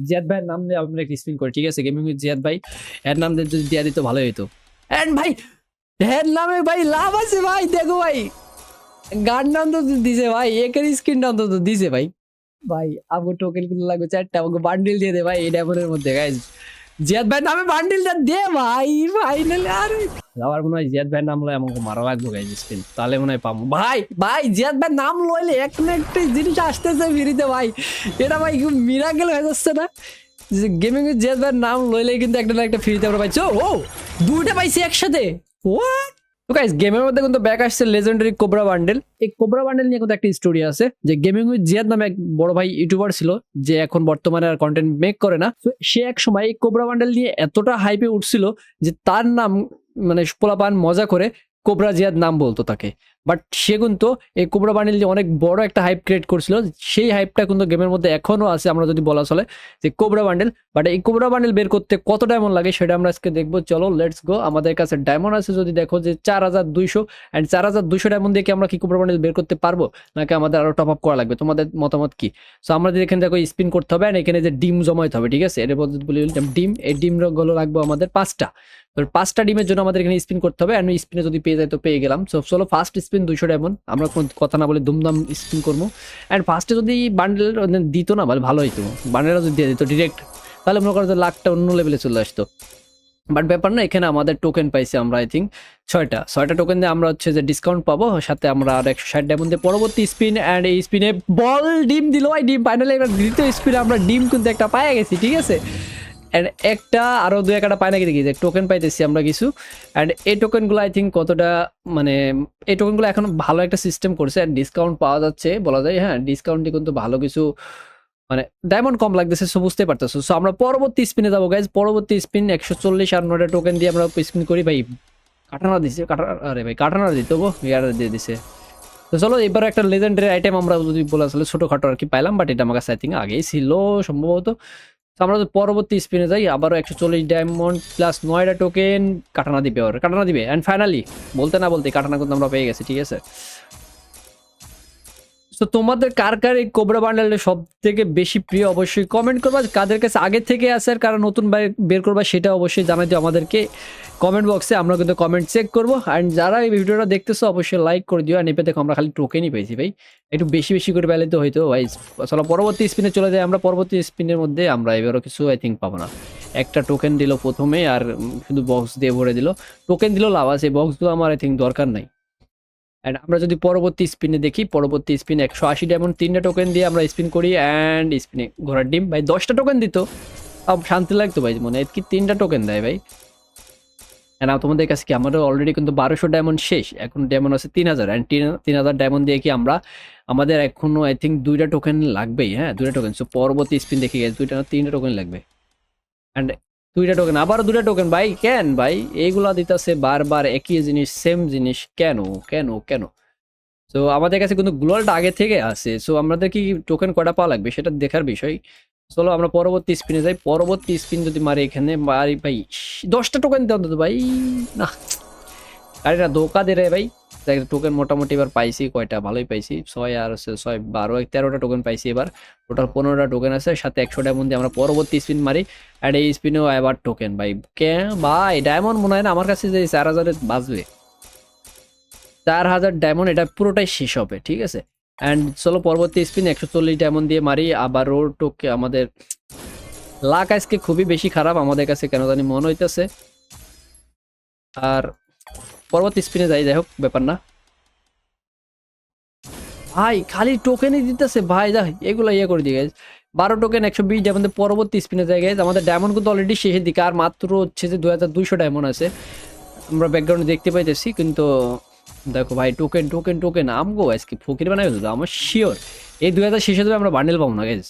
জিয়াদ ভাইয়ের নাম দিয়ে আমরা একটা স্পিন করি, ঠিক আছে? গেমিং উইথ জিয়াদ ভাই এর নাম দিয়ে যদি দেওয়া দিত ভালোই হতো। এন্ড ভাই এর নামে ভাই লাভ আছে ভাই, দেখো ভাই গান নাম তো দিছে ভাই, একের স্ক্রিন নাম তো দিছে ভাই। ভাই আমাকে টোকেন গুলো লাগবে 4টা, আমাকে বান্ডিল দিয়ে দে ভাই এই ডায়মন্ডের মধ্যে গাইজ। জিয়াদ ভাই নামে বান্ডিলটা দে ভাই ফাইনালি। আরে আমার মনে হয় জিয়াদ ভাই নাম লয় আমাকে মারা লাগবে গাইজ স্পিন, তাহলে মনে হয় পাবো। ভাই ভাই জিয়াদ ভাই নাম লইলে এক না একটা জিনিস আসতেছে ফিরিতে ভাই, এটা ভাই মিরাকেল হয়ে যাচ্ছে না? গেমিং এর জিয়াদ ভাইয়ের নাম লইলে কিন্তু একটা না একটা ফ্রিতে আমরা পাইছি। ও দুইটা পাইছি একসাথে, হোয়াট? তো গাইস গেমের মধ্যে কিন্তু ব্যাক আসছে লেজেন্ডারি কোবরা বান্ডেল। এই কোবরা বান্ডেল নিয়ে কিন্তু একটা স্টোরি আছে, যে গেমিং উইথ জিয়াদ নামে এক বড় ভাই ইউটিউবার ছিল, যে এখন বর্তমানে আর কন্টেন্ট মেক করে না। তো সে এক সময় এই কোবরা বান্ডেল নিয়ে এতটা হাইপে উঠছিল যে তার নাম মানে পোলাপান মজা করে কোবরা জিয়াদ নাম বলতো তাকে। বাট সে কিন্তু এই কোবরা বান্ডেল নিয়ে অনেক বড় একটা হাইপ ক্রিয়েট করছিল, সেই হাইপটা কিন্তু গেমের মধ্যে এখনো আছে আমরা যদি বলা চলে, যে কোবরা বান্ডেল। বাট এই কোবরা বান্ডেল বের করতে কত ডায়মন্ড লাগে সেটা আমরা আজকে দেখবো, চলো লেটস গো। আমাদের কাছে ডায়মন্ড আছে যদি দেখো যে 4200, অ্যান্ড 4200 ডায়মন্ড দিয়ে কি আমরা কি কোবরা বান্ডেল বের করতে পারবো, নাকি আমাদের আরো টপ আপ করা লাগবে? তোমাদের মতামত কি? সো আমাদের এখানে দেখো স্পিন করতে হবে, আর এখানে যে ডিম জমাইতে হবে, ঠিক আছে? এর বলতে বলি ডিম, এই ডিম গুলো লাগবে আমাদের 5টা। তো 5টা ডিমের জন্য আমাদের এখানে স্পিন করতে হবে, এন্ড স্পিনে যদি পেয়ে যায় তো পেয়ে গেলাম। সো চলো ফার্স্ট স্পিন 200 ডায়মন্ড, আমরা কোনো কথা না বলে দুমদাম স্পিন করবো। অ্যান্ড ফার্স্টে যদি বান্ডেল দিত না ভালো হইতো, বান্ডেলটা যদি দিয়ে দিত ডিরেক্ট, তাহলে মনে করো যে লাখটা অন্য লেভেলে চলে আসতো। বাট ব্যাপার না, এখানে আমাদের টোকেন পাইছি আমরা আই থিঙ্ক 6টা টোকেন দিয়ে আমরা হচ্ছে যে ডিসকাউন্ট পাবো, সাথে আমরা আর 160 ডায়মন্ড দিয়ে পরবর্তী স্পিন, অ্যান্ড এই স্পিনে বল ডিম দিল ভাই। ডিম ফাইনালি একটা দ্বিতীয় স্পিনে আমরা ডিম কিন্তু একটা পায়ে গেছি, ঠিক আছে? অ্যান্ড একটা আরো 2-1টা পায় নাকি দেখি, যে টোকেন পাইতেছি আমরা কিছু। অ্যান্ড এই টোকেনগুলো আই থিঙ্ক কতটা মানে এই টোকেনগুলো এখন ভালো একটা সিস্টেম করছে, অ্যান্ড ডিসকাউন্ট পাওয়া যাচ্ছে বলা যায়। হ্যাঁ, ডিসকাউন্টে কিন্তু ভালো কিছু মানে ডায়মন্ড কম লাগতেছে, সো বুঝতে পারতেছো। সো আমরা পরবর্তী স্পিনে যাবো গাইজ। পরবর্তী স্পিন 140 আর 9টা টোকেন দিয়ে আমরা স্পিন করি ভাই। কাটানা দিছে, আরে ভাই কাটানা দিতে হবো, ইয়ার দিয়ে দিছে। তো চলো এবার একটা লেজেন্ডারি আইটেম আমরা যদি বলে আসলে ছোটখাটো আর কি পাইলাম, বাট এটা আমার কাছে আই থিঙ্ক আগেই ছিল সম্ভবত। তো আমরা পরবর্তী স্পিনে যাই, আবারও 140 ডায়মন্ড প্লাস 9টা টোকেন, কাটানা দিবে ওর, কাটানা দিবে। অ্যান্ড ফাইনালি বলতে না বলতে কাটানা কিন্তু আমরা পেয়ে গেছি, ঠিক আছে? তো তোমাদের কার কার এই কোবরা বান্ডেলটা সব থেকে বেশি প্রিয় অবশ্যই কমেন্ট করবা, কাদের কাছে আগে থেকে আছে আর কারা নতুন বের করবা সেটা অবশ্যই জানাই দিও আমাদেরকে কমেন্ট বক্সে, আমরা কিন্তু কমেন্ট চেক করবো। অ্যান্ড যারা এই ভিডিওটা দেখতেছো অবশ্যই লাইক করে দিও। আর নিপে দেখো আমরা খালি টোকেনই পেয়েছি ভাই, একটু বেশি বেশি করে পেলে তো হয়তো ভাই। চলো পরবর্তী স্পিনে চলে যাই আমরা। পরবর্তী স্পিনের মধ্যে আমরা এবারও কিছু আই থিঙ্ক পাবো না। একটা টোকেন দিল প্রথমে, আর শুধু বক্স দিয়ে ভরে দিল। টোকেন দিল লাভ আছে, বক্সগুলো আমার আই থিঙ্ক দরকার নাই। অ্যান্ড আমরা যদি পরবর্তী স্পিনে দেখি, পরবর্তী স্পিন 180 ডায়মন্ড 3টা টোকেন দিয়ে আমরা স্পিন করি, অ্যান্ড স্পিনে ঘোড়ার ডিম ভাই 10টা টোকেন দিত, শান্তি লাগতো ভাই মনে হয় কি 3টা টোকেন দেয় ভাই। অ্যান্ড তোমাদের কাছে কি আমাদের অলরেডি কিন্তু 1200 ডায়মন্ড শেষ, এখন ডায়মন্ড আছে 3000, অ্যান্ড 3000 ডায়মন্ড দিয়ে কি আমরা আমাদের এখনো আই থিঙ্ক 2টা টোকেন লাগবেই। হ্যাঁ 2টা টোকেন। সো পরবর্তী স্পিন দেখে গেছে 3টা টোকেন লাগবে, অ্যান্ড 2টা টোকেন, আবারও 2টা টোকেন ভাই। কেন ভাই এইগুলা দিতেছে বারবার একই জিনিস, সেম জিনিস, কেন কেন কেন? তো আমাদের কাছে কিন্তু গ্লোয়ালটা আগে থেকে আছে, সো আমাদের কি টোকেন কটা পাওয়া লাগবে সেটা দেখার বিষয়। চলো আমরা পরবর্তী স্পিনে যাই। পরবর্তী স্পিন যদি মারি এখানে মারি ভাই 10টা টোকেন দেন তো ভাই। না আরে না ধোকা দে রে ভাই। টোকেন মোটামুটি এবার পাইছি কয়টা, ভালোই পাইছি 6 আর 6 12 13টা টোকেন পাইছি এবার। টোটাল 15টা টোকেন আছে, সাথে 100 ডায়মন্ড দিয়ে আমরা পরবর্তী স্পিন মারি। আর এই স্পিনেও এবার টোকেন ভাই। কে ভাই ডায়মন্ড মনে হয় না আমার কাছে যে 4000 বাজবে, 4000 ডায়মন্ড এটা পুরোটাই শেষ হবে, ঠিক আছে? অ্যান্ড চলো পরবর্তী স্পিন 140 ডায়মন্ড দিয়ে মারি আবারও টোকে। আমাদের লাক আজকে খুবই বেশি খারাপ আমাদের কাছে কেন জানি মনে হইতেছে। আর পরবর্তী স্পিনে যাই হোক ব্যাপার না ভাই, খালি টোকেনই দিতেছে ভাই। যা এগুলো ইয়ে করে দিয়ে গেছে 12 টোকেন 120 ডায়মন্ড। পরবর্তী স্পিনে যাই গেছে, আমাদের ডায়মন্ড কিন্তু অলরেডি শেষের দিকে, আর মাত্র হচ্ছে যে 2200 ডায়মন্ড আছে আমরা ব্যাকগ্রাউন্ডে দেখতে পাইতেছি। কিন্তু দেখো ভাই টোকেন টোকেন টোকেন আমগো আজকে ফকির বানাই ফেলতো আমার শিওর। এই 2000 শেষে দেবে আমরা বান্ডেল পাবো না গাইজ।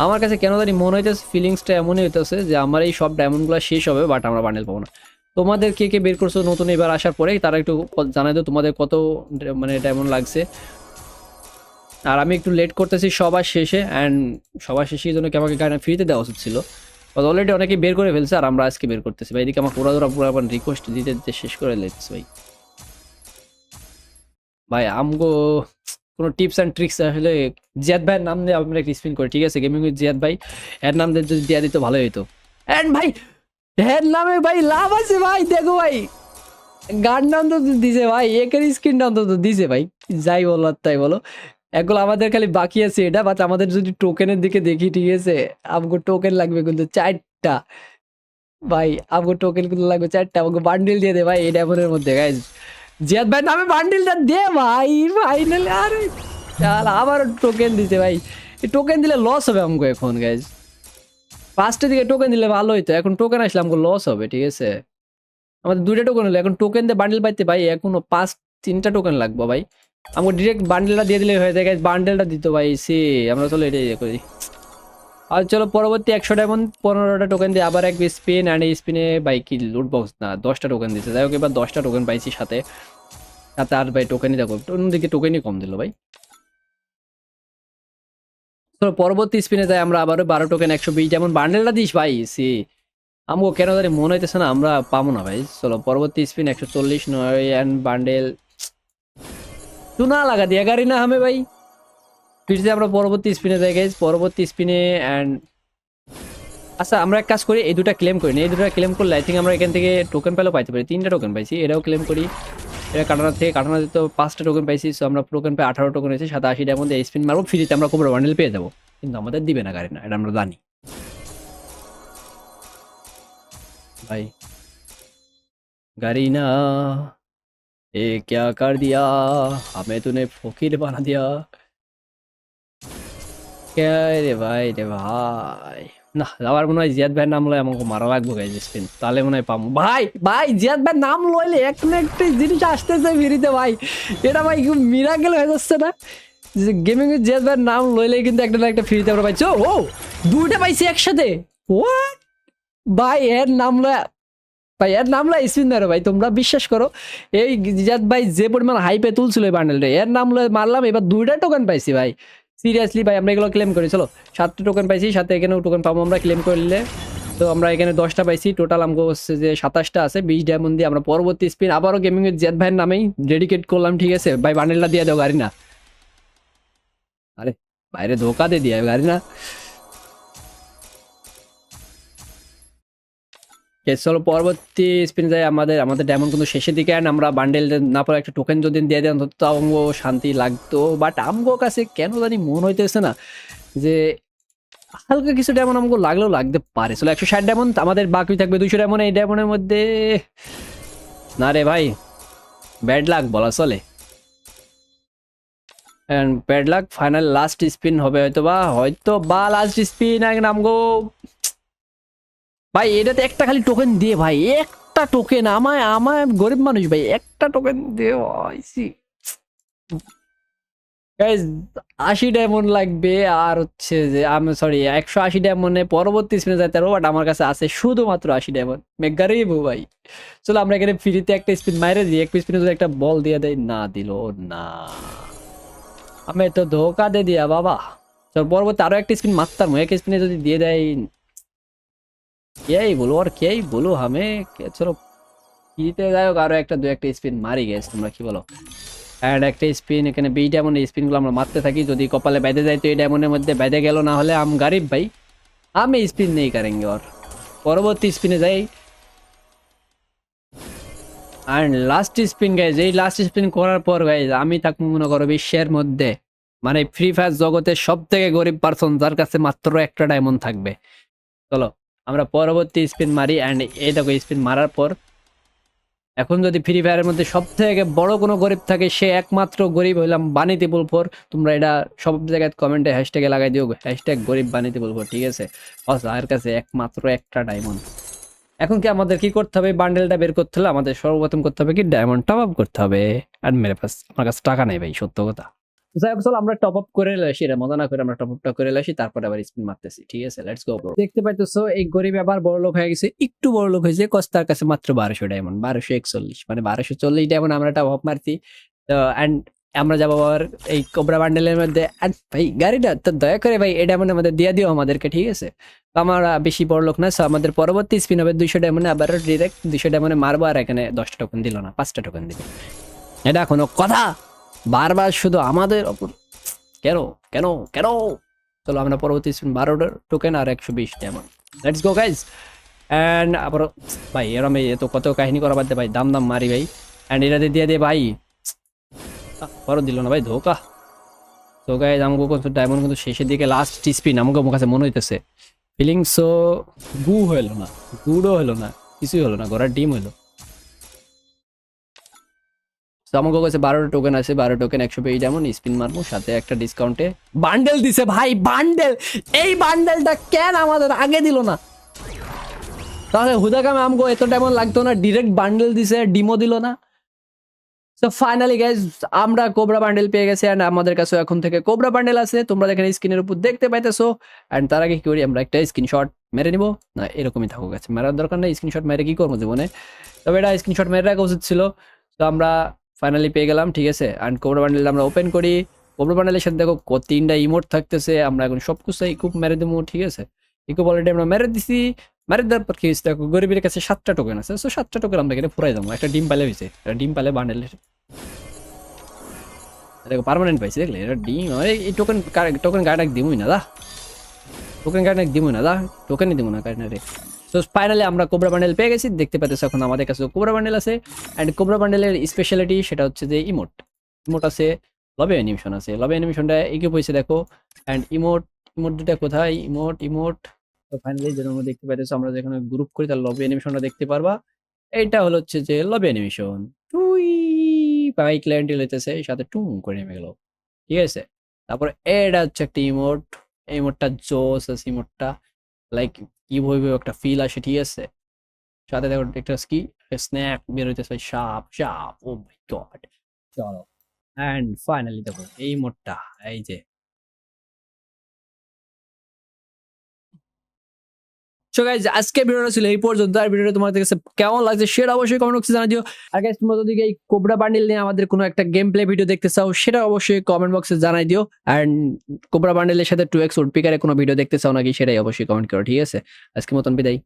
আমার কাছে কেন জানি মনে হইতেছে, ফিলিংসটা এমনই হইতেছে যে আমার এই সব ডায়মন্ডগুলো শেষ হবে, বাট আমরা বান্ডেল পাবো না। তোমাদের কে কে বের করছো নতুন এবার আসার পরে তারা একটু জানাই দাও তোমাদের কত মানে ডায়মন্ড লাগছে। আর আমি একটু লেট করতেছি সবার শেষে, অ্যান্ড সবার শেষে এই জন্য কি আমাকে গাড়ি ফ্রিতে দেওয়া উচিত ছিল, অলরেডি অনেকে বের করে ফেলছে আর আমরা আজকে বের করতেছি ভাই। এদিকে আমার পুরো রিকোয়েস্ট দিতে দিতে শেষ করে লেগেছে ভাই। ভাই আমগো কোনো টিপস অ্যান্ড ট্রিক্স আসলে জিয়াদ ভাইয়ের নাম দিয়ে আমরা একটা স্পিন করি, ঠিক আছে? গেমিং উইথ জিয়াদ ভাই এর নাম দিয়ে যদি দেওয়া দিত ভালো হতো। এন্ড ভাই এর নামে ভাই লাভ আছে ভাই, দেখো ভাই গান নাম তো দিছে ভাই, একের স্ক্রিন নাম তো দিছে ভাই। যাই বলো আর তাই বলো, এগুলো আমাদের খালি বাকি আছে এটা, বাট আমাদের যদি টোকেনের দিকে দেখি, ঠিক আছে, আমাকে টোকেন লাগবে কিন্তু 4টা ভাই, আমাকে টোকেন গুলো লাগবে 4টা, আমাকে বান্ডিল দিয়ে দে ভাই এই ডায়মন্ডের মধ্যে গাইজ। জিয়াদ ভাই নামে বান্ডিলটা দে ভাই ফাইনালি। আরে চাল আবার টোকেন দিছে ভাই, এই টোকেন দিলে লস হবে আমাকে এখন গাইজ। ফার্স্টের দিকে টোকেন দিলে ভালো হইতো, এখন টোকেন আসলে আমাকে লস হবে, ঠিক আছে? আমাদের 2টা টোকেন হলো, এখন টোকেন দিয়ে বান্ডেল পাইতে ভাই এখনো 3টা টোকেন লাগবে ভাই। আমাকে ডিরেক্ট বান্ডেলটা দিয়ে দিলে হয়ে যায় গাইজ, বান্ডেলটা দিত ভাই সে, আমরা চলো এটাই করি। আর চলো পরবর্তী 100 ডায়মন্ড 15টা টোকেন দিয়ে আবার এক স্পিন, অ্যান্ড এই স্পিনে ভাই কি লুট বক্স না 10টা টোকেন দিচ্ছে। যাই হোক এবার 10টা টোকেন পাইছি সাথে সাথে, আর ভাই টোকেনই দেখো অন্যদিকে টোকেনই কম দিল ভাই। চলো পরবর্তী স্পিনে যাই আমরা আবারও 12 টোকেন 120, যেমন বান্ডেলটা দিস ভাই সে, আমাকে কেন জানি মনে হইতেছে না আমরা পাবো না ভাই। চলো পরবর্তী স্পিন 140 9 অ্যান্ড বান্ডেল চুনা লাগা দিয়া গাড়ি না হামে ভাই। ফিরছে আমরা পরবর্তী স্পিনে যাই গাইজ, পরবর্তী স্পিনে অ্যান্ড আচ্ছা আমরা এক কাজ করি, এই দুটা ক্লেম করি না, এই দুটা ক্লেম করলে আই থিঙ্ক আমরা এখান থেকে টোকেন পেলেও পাইতে পারি। 3টা টোকেন পাইছি, এটাও ক্লেম করি। এটা কাটানোর থেকে কাটানো যেত 5টা টোকেন পাইছি, সো আমরা টোকেন পাই 18 টোকেন হয়েছে, 87টার মধ্যে স্পিন মারবো ফ্রিতে, আমরা কোবরা বান্ডেল পেয়ে যাবো, কিন্তু আমাদের দিবে না গাড়ি না, এটা আমরা জানি ভাই। গাড়ি না এ क्या कर दिया हमें तूने फकीर बना दिया কে রে ভাই রে ভাই। না আবার মনে হয় জিয়াদ ভাইয়ের নাম লয় আমাকে মারা লাগবে গাইজ স্পিন, তাহলে মনে হয় পাবো ভাই। ভাই জিয়াদ ভাইয়ের নাম লইলে একটা না একটা জিনিস আসতেছে ফিরিতে ভাই, এটা ভাই মিরাকেল হয়ে যাচ্ছে না? গেমিং এর জিয়াদ ভাইয়ের নাম লইলে কিন্তু একটা না একটা ফ্রিতে আমরা পাইছি। ও 2টা পাইছি একসাথে, হোয়াট ভাই এর নাম লয় ভাই, এর নাম লয় স্পিন ধরো ভাই, তোমরা বিশ্বাস করো এই জিয়াদ ভাই যে পরিমাণ হাইপে তুলছিল এই বান্ডেলটা, এর নাম লয় মারলাম, এবার 2টা টোকেন পাইছি ভাই। সিরিয়াসলি ভাই আমরা এগুলো ক্লেম করি। চলো 7টা টোকেন পাইছি, সাথে এখানেও টোকেন পাবো আমরা ক্লেম করলে। তো আমরা এখানে 10টা পাইছি, টোটাল আমাকে হচ্ছে যে 27টা আছে। 20 ডায়মন্ড দিয়ে আমরা পরবর্তী স্পিন আবারও গেমিং এর জিয়াদ ভাইয়ের নামেই ডেডিকেট করলাম, ঠিক আছে ভাই? বান্ডেলটা দিয়ে দাও গাড়ি না, আরে বাইরে ধোকা দিয়ে দিয়ে গাড়ি না। চলো পরবর্তী স্পিন যাই, আমাদের ডায়মন্ড কিন্তু শেষের দিকে, অ্যান্ড আমরা বান্ডেল না পরে একটা টোকেন যদি দিয়ে দেন তো আমগো শান্তি লাগতো, বাট আমগো কাছে কেন জানি মন হইতেছে না যে হালকা কিছু ডায়মন্ড আমাকে লাগলেও লাগতে পারে। চলো 160 ডায়মন্ড আমাদের বাকি থাকবে 200 ডায়মন্ড, এই ডায়মন্ডের মধ্যে না রে ভাই ব্যাড লাক বলা চলে, and bad luck final last spin হবে হয়তো বা লাস্ট স্পিন আমগো ভাই। এটাতে একটা খালি টোকেন দিয়ে ভাই, একটা টোকেন, আমায় আমায় গরিব মানুষ ভাই, একটা টোকেন দিয়ে গাইজ 80 ডায়মন্ড লাগবে, আর হচ্ছে যে আমি সরি 180 ডায়মন্ডে পরবর্তী স্পিনে যাইতে পারবো, বাট আমার কাছে আছে শুধুমাত্র 80 ডায়মন্ড। মেগারিব ভাই চলো আমরা এখানে ফ্রিতে একটা স্পিন মাইরে দিই, এক স্পিনে যদি একটা বল দিয়ে দেয়, না দিল না, আমি তো ধোকা দিয়ে দিয়া বাবা। চল পরবর্তী আরো একটা স্পিন মারতাম, এক স্পিনে যদি দিয়ে দেয় কেই বলো আর কেই বলো হামে। চলো ফ্রিতে যাই হোক আরো একটা 2-1টা স্পিন মারি গেছে, তোমরা কি বলো? অ্যান্ড একটা স্পিন এখানে 20 ডায়মন্ড, এই স্পিনগুলো আমরা মারতে থাকি, যদি কপালে বেঁধে যায় তো এই ডায়মন্ডের মধ্যে বেঁধে গেল, না হলে আম গরিব ভাই আমি স্পিন নেই করেंगे। और পরবর্তী স্পিনে যাই, অ্যান্ড লাস্ট স্পিন গাইজ, এই লাস্ট স্পিন করার পর গাইজ আমি থাকবো মনে করো বিশ্বের মধ্যে মানে ফ্রি ফায়ার জগতের সব থেকে গরিব পার্সন, যার কাছে মাত্র একটা ডায়মন্ড থাকবে। চলো আমরা পরবর্তী স্পিন মারি, অ্যান্ড এই দেখো স্পিন মারার পর এখন যদি ফ্রি ফায়ারের মধ্যে সব থেকে বড় কোনো গরিব থাকে, সে একমাত্র গরিব হইলাম বানিতেবুল ফোর। তোমরা এটা সব জায়গায় কমেন্টে হ্যাশট্যাগে লাগাই দিও, হ্যাশট্যাগ গরিব বানিতেবুল ফোর, ঠিক আছে? আর কাছে একমাত্র একটা ডায়মন্ড। এখন কি আমাদের কি করতে হবে? বান্ডেলটা বের করতে হলে আমাদের সর্বপ্রথম করতে হবে কি ডায়মন্ড টপ আপ করতে হবে, আর মেরে পাস আমার কাছে টাকা নেই ভাই, সত্য কথা। যাই হোক চলো আমরা টপ আপ করে আসি, এটা মজা না করে আমরা টপ আপটা করে আসি, তারপরে আবার স্পিন মারতেছি, ঠিক আছে? Let's go bro. দেখতে পাইতেছো এই গরিব আবার বড় লোক হয়ে গেছে, একটু বড় লোক হয়েছে, কস্তার কাছে মাত্র 1200 ডায়মন্ড, 1241 মানে 1240 ডায়মন্ড আমরা টপ আপ মারছি। তো অ্যান্ড আমরা যাবো আবার এই কোবরা বান্ডেলের মধ্যে। ভাই গাড়িটা তো দয়া করে ভাই এই ডায়মন্ড আমাদের দিয়ে দিও আমাদেরকে, ঠিক আছে? আমরা বেশি বড় লোক না, আমাদের পরবর্তী স্পিন হবে 200 ডায়মন্ডে, আবার ডিরেক্ট 200 ডায়মন্ডে মারবো, আর এখানে 10টা টোকেন দিল না, 5টা টোকেন দিবে, এটা কোনো কথা? বারবার শুধু আমাদের ওপর কেন কেন কেন? চলো আমরা পরবর্তী স্পিন 12 টোকেন আর 120 diamond, let's go guys. And আবার ভাই এরম এত কত কাহিনী করা বাদ দে ভাই, দাম দাম মারি ভাই। অ্যান্ড এটা দিয়ে দিয়ে ভাই পরও দিল না ভাই, ধোকা। তো গাইজ আমাকে কিন্তু ডায়মন্ড কিন্তু শেষের দিকে লাস্ট স্পিন আমাকে আমার কাছে মনে হইতেছে ফিলিং সো গু হইলো না, গুডও হলো না, কিছুই হলো না, ঘোড়ার ডিম হইলো। তো আমাকে কাছে 12 টোকেন আছে, 12 টোকেন 120 ডায়মন্ড স্পিন মারবো, সাথে একটা ডিসকাউন্টে বান্ডেল দিছে ভাই, বান্ডেল। এই বান্ডেলটা কেন আমাদের আগে দিল না? তাহলে হুদাকামে আমগো এত ডায়মন্ড লাগতো না, ডিরেক্ট বান্ডেল দিছে, ডিমো দিল না। সো ফাইনালি গাইজ আমরা কোবরা বান্ডেল পেয়ে গেছি, অ্যান্ড আমাদের কাছে এখন থেকে কোবরা বান্ডেল আছে, তোমরা এখানে স্ক্রিনের উপর দেখতে পাইতেছো। অ্যান্ড তার আগে কি করি, আমরা একটা স্ক্রিনশট মেরে নিবো, না এরকমই থাকুক, আছে মেরার দরকার নেই, স্ক্রিনশট মেরে কি করবো জীবনে, তবে এটা স্ক্রিনশট মেরে রাখা উচিত ছিল। তো আমরা ফাইনালি পেয়ে গেলাম, ঠিক আছে। অ্যান্ড কোবরা বান্ডেল আমরা ওপেন করি, কোবরা বান্ডেলের সাথে দেখো 3টা ইমোট থাকতেছে, আমরা এখন সব কিছু ইকুপ মেরে দেবো, ঠিক আছে। ইকুপ অলরেডি আমরা মেরে দিছি, মেরে দেওয়ার পর কি হয়েছে দেখো, গরিবের কাছে 7টা টোকেন আছে, সো 7টা টোকেন আমরা এখানে ফুরাই দেবো, একটা ডিম পালে হয়েছে, একটা ডিম পালে বান্ডেলের দেখো পার্মানেন্ট পাইছি, দেখলে এটা ডিম। এই টোকেন টোকেন গাড়ি দিবই না দা, টোকেন গাড়ি দিবই না দা, টোকেনই দিব না গাড়ি রে। তো ফাইনালি আমরা কোবরা বান্ডেল পেয়ে গেছি, দেখতে পাচ্ছ এখন আমাদের কাছে কোবরা বান্ডেল আছে। অ্যান্ড কোবরা বান্ডেলের স্পেশালিটি সেটা হচ্ছে যে ইমোট, ইমোট আছে, লবে অ্যানিমেশন আছে, লবে অ্যানিমেশনটা এগিয়ে পড়ছে দেখো। অ্যান্ড ইমোট, ইমোট দুটা কোথায়, ইমোট ইমোট। তো ফাইনালি যেটা আমরা দেখতে পাচ্ছি, আমরা যেখানে গ্রুপ করি তার লবে অ্যানিমেশনটা দেখতে পারবা। এইটা হলো হচ্ছে যে লবে অ্যানিমেশন, টুই পাই ক্লায়েন্ট হইতেছে, সাথে টুম করে নেমে গেল, ঠিক আছে। তারপরে এটা হচ্ছে একটা ইমোট, এই ইমোটটা জোস আছে, ইমোটটা লাইক কি বলবো, একটা ফিল আসে, ঠিক আছে। সাথে দেখো একটা কি স্ন্যাপ বের হইতেছে, সাপ সাপ, ও মাই গড। চলো অ্যান্ড ফাইনালি দেখো এই ইমোটটা, এই যে। সো গাইজ আজকে ভিডিওটা ছিল এই পর্যন্ত, আর ভিডিওটা তোমাদের কাছে কেমন লাগছে সেটা অবশ্যই কমেন্ট বক্সে জানিয়ে দিও। আর গাইজ তোমরা যদি এই কোবরা বান্ডিল নিয়ে আমাদের কোনো একটা গেম প্লে ভিডিও দেখতে চাও, সেটা অবশ্যই কমেন্ট বক্সে জানাই দিও। অ্যান্ড কোবরা বান্ডিলের সাথে 2x উডপিকারে কোনো ভিডিও দেখতে চাও নাকি, সেটাই অবশ্যই কমেন্ট করো, ঠিক আছে। আজকের মতন বিদায়।